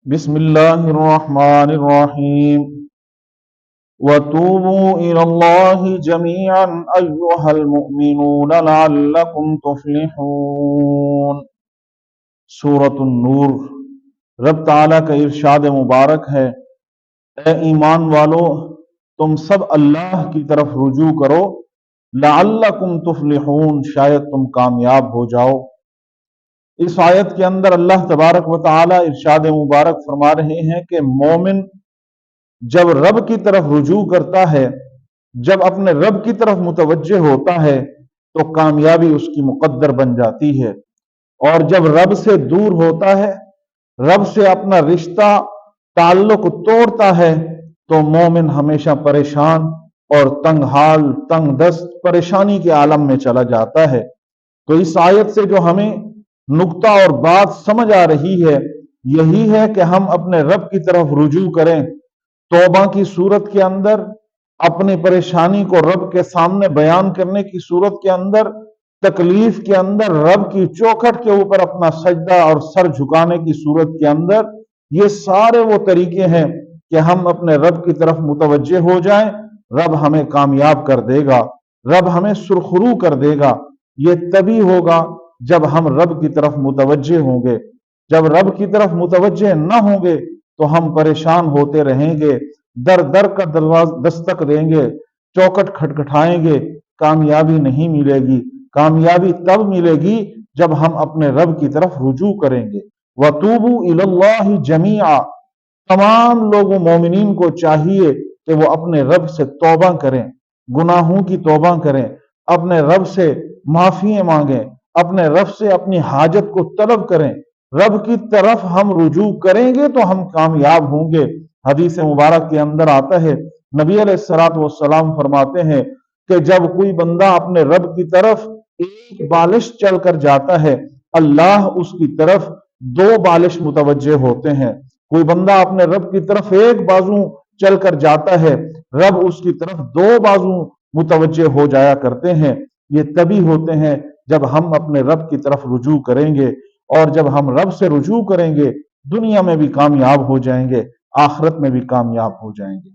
بسم اللہ الرحمن الرحیم وَتُوبُوا إِلَى اللَّهِ جَمِيعًا أَيُّهَا الْمُؤْمِنُونَ لَعَلَّكُمْ تُفْلِحُونَ۔ سورۃ النور۔ رب تعالیٰ کا ارشاد مبارک ہے، اے ایمان والو تم سب اللہ کی طرف رجوع کرو، لعلکم تفلحون، شاید تم کامیاب ہو جاؤ۔ اس آیت کے اندر اللہ تبارک و تعالی ارشاد مبارک فرما رہے ہیں کہ مومن جب رب کی طرف رجوع کرتا ہے، جب اپنے رب کی طرف متوجہ ہوتا ہے تو کامیابی اس کی مقدر بن جاتی ہے، اور جب رب سے دور ہوتا ہے، رب سے اپنا رشتہ تعلق توڑتا ہے تو مومن ہمیشہ پریشان اور تنگ حال، تنگ دست، پریشانی کے عالم میں چلا جاتا ہے۔ تو اس آیت سے جو ہمیں نقطہ اور بات سمجھ آ رہی ہے، یہی ہے کہ ہم اپنے رب کی طرف رجوع کریں، توبہ کی صورت کے اندر، اپنی پریشانی کو رب کے سامنے بیان کرنے کی صورت کے اندر، تکلیف کے اندر رب کی چوکھٹ کے اوپر اپنا سجدہ اور سر جھکانے کی صورت کے اندر، یہ سارے وہ طریقے ہیں کہ ہم اپنے رب کی طرف متوجہ ہو جائیں، رب ہمیں کامیاب کر دے گا، رب ہمیں سرخرو کر دے گا۔ یہ تبھی ہوگا جب ہم رب کی طرف متوجہ ہوں گے۔ جب رب کی طرف متوجہ نہ ہوں گے تو ہم پریشان ہوتے رہیں گے، در در کا دستک دیں گے، چوکٹ کھٹکھٹائیں گے، کامیابی نہیں ملے گی۔ کامیابی تب ملے گی جب ہم اپنے رب کی طرف رجوع کریں گے۔ وَتُوبُوا إِلَى اللَّهِ جَمِيعًا، تمام لوگوں مومنین کو چاہیے کہ وہ اپنے رب سے توبہ کریں، گناہوں کی توبہ کریں، اپنے رب سے معافی مانگیں، اپنے رب سے اپنی حاجت کو طلب کریں۔ رب کی طرف ہم رجوع کریں گے تو ہم کامیاب ہوں گے۔ حدیث مبارک کے اندر آتا ہے، نبی علیہ الصلوۃ والسلام فرماتے ہیں کہ جب کوئی بندہ اپنے رب کی طرف ایک بالش چل کر جاتا ہے، اللہ اس کی طرف 2 بالش متوجہ ہوتے ہیں۔ کوئی بندہ اپنے رب کی طرف ایک بازو چل کر جاتا ہے، رب اس کی طرف 2 بازو متوجہ ہو جایا کرتے ہیں۔ یہ تبھی ہوتے ہیں جب ہم اپنے رب کی طرف رجوع کریں گے، اور جب ہم رب سے رجوع کریں گے دنیا میں بھی کامیاب ہو جائیں گے، آخرت میں بھی کامیاب ہو جائیں گے۔